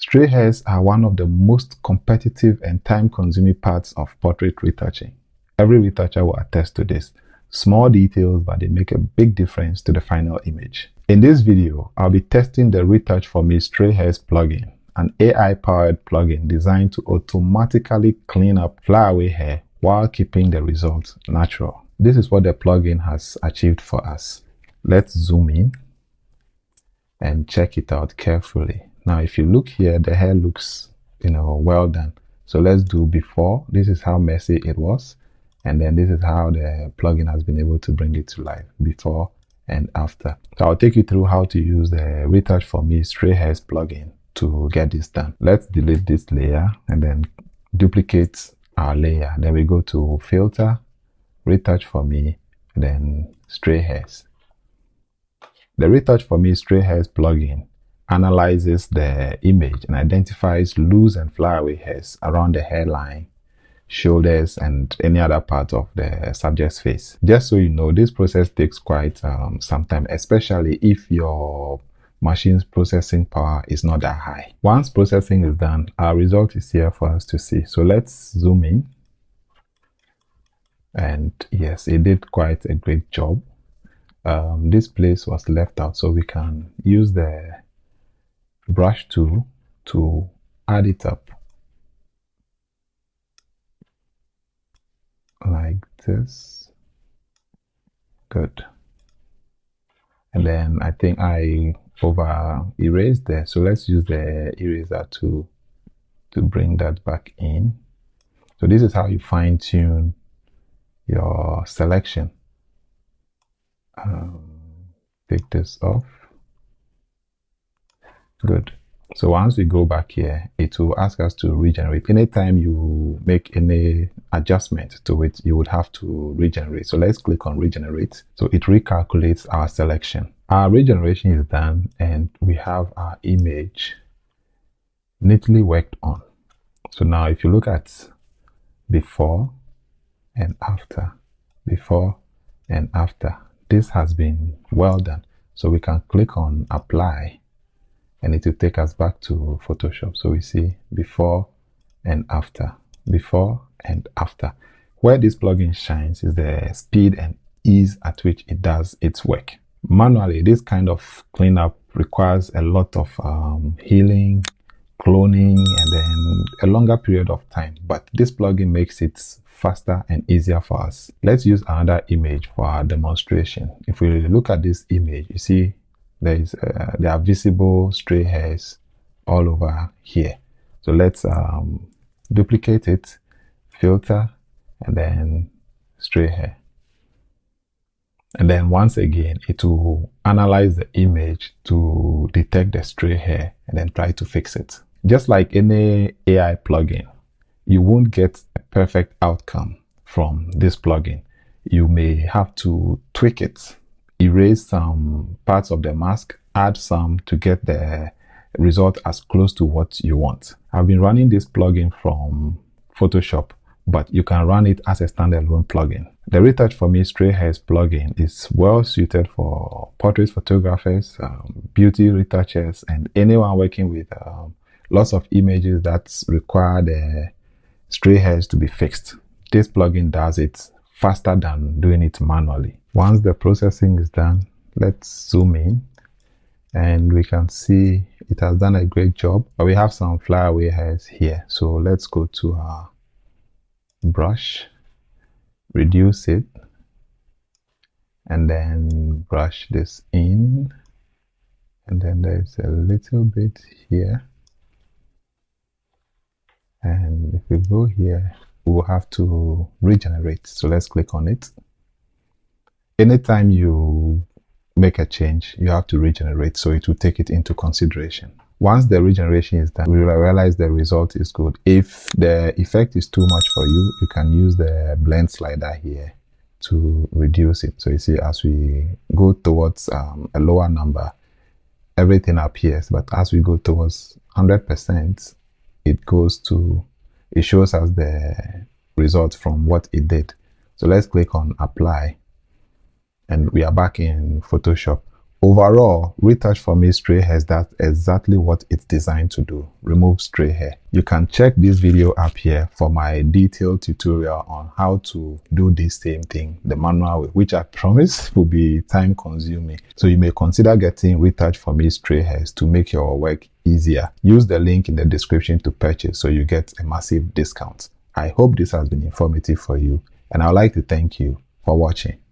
Straight hairs are one of the most competitive and time-consuming parts of portrait retouching. Every retoucher will attest to this. Small details, but they make a big difference to the final image. In this video, I'll be testing the Retouch4Me Straight Hairs plugin, an AI-powered plugin designed to automatically clean up flyaway hair while keeping the results natural. This is what the plugin has achieved for us. Let's zoom in and check it out carefully. Now, if you look here, the hair looks, well done. So let's do before. This is how messy it was. And then this is how the plugin has been able to bring it to life, before and after. So I'll take you through how to use the Retouch4Me Straight Hairs plugin to get this done. Let's delete this layer and then duplicate our layer. Then we go to Filter, Retouch4Me, and then Straight Hairs. The Retouch4Me Straight Hairs plugin analyzes the image and identifies loose and flyaway hairs around the hairline, shoulders, and any other part of the subject's face. Just so you know, this process takes quite some time, especially if your machine's processing power is not that high. Once processing is done, our result is here for us to see. So let's zoom in. And yes, it did quite a great job. This place was left out, so we can use the brush tool to add it up like this. Good. And then I think I over erased there, so let's use the eraser tool to bring that back in. So this is how you fine-tune your selection. Take this off. Good. So once we go back here, it will ask us to regenerate. Anytime you make any adjustment to it, you would have to regenerate. So let's click on regenerate. So it recalculates our selection. Our regeneration is done and we have our image neatly worked on. So now if you look at before and after, before and after, this has been well done. So we can click on apply and it will take us back to Photoshop. So we see before and after, before and after. Where this plugin shines is the speed and ease at which it does its work. Manually, this kind of cleanup requires a lot of healing, cloning, and then a longer period of time. But this plugin makes it faster and easier for us. Let's use another image for our demonstration. If we look at this image, you see there are visible stray hairs all over here. So let's duplicate it, filter, and then stray hair. And then once again, it will analyze the image to detect the stray hair and then try to fix it. Just like any AI plugin, you won't get a perfect outcome from this plugin. You may have to tweak it, erase some parts of the mask, add some to get the result as close to what you want. I've been running this plugin from Photoshop, but you can run it as a standalone plugin. The Retouch4Me Straight Hairs plugin is well suited for portrait photographers, beauty retouchers, and anyone working with lots of images that require the stray hairs to be fixed. This plugin does it faster than doing it manually. Once the processing is done, let's zoom in and we can see it has done a great job. But we have some flyaway hairs here. So let's go to our brush, reduce it, and then brush this in. And then there's a little bit here. And if we go here, we'll have to regenerate. So let's click on it. Anytime you make a change, you have to regenerate, so it will take it into consideration. Once the regeneration is done, we will realize the result is good. If the effect is too much for you, you can use the blend slider here to reduce it. So you see, as we go towards a lower number, everything appears, but as we go towards 100%, it shows us the result from what it did. So let's click on apply and we are back in Photoshop. Overall, Retouch4Me Straight Hairs does exactly what it's designed to do: remove stray hair. You can check this video up here for my detailed tutorial on how to do this same thing the manual way, which I promise will be time consuming. So you may consider getting Retouch4Me Straight Hairs to make your work easier. Use the link in the description to purchase so you get a massive discount. I hope this has been informative for you, and I would like to thank you for watching.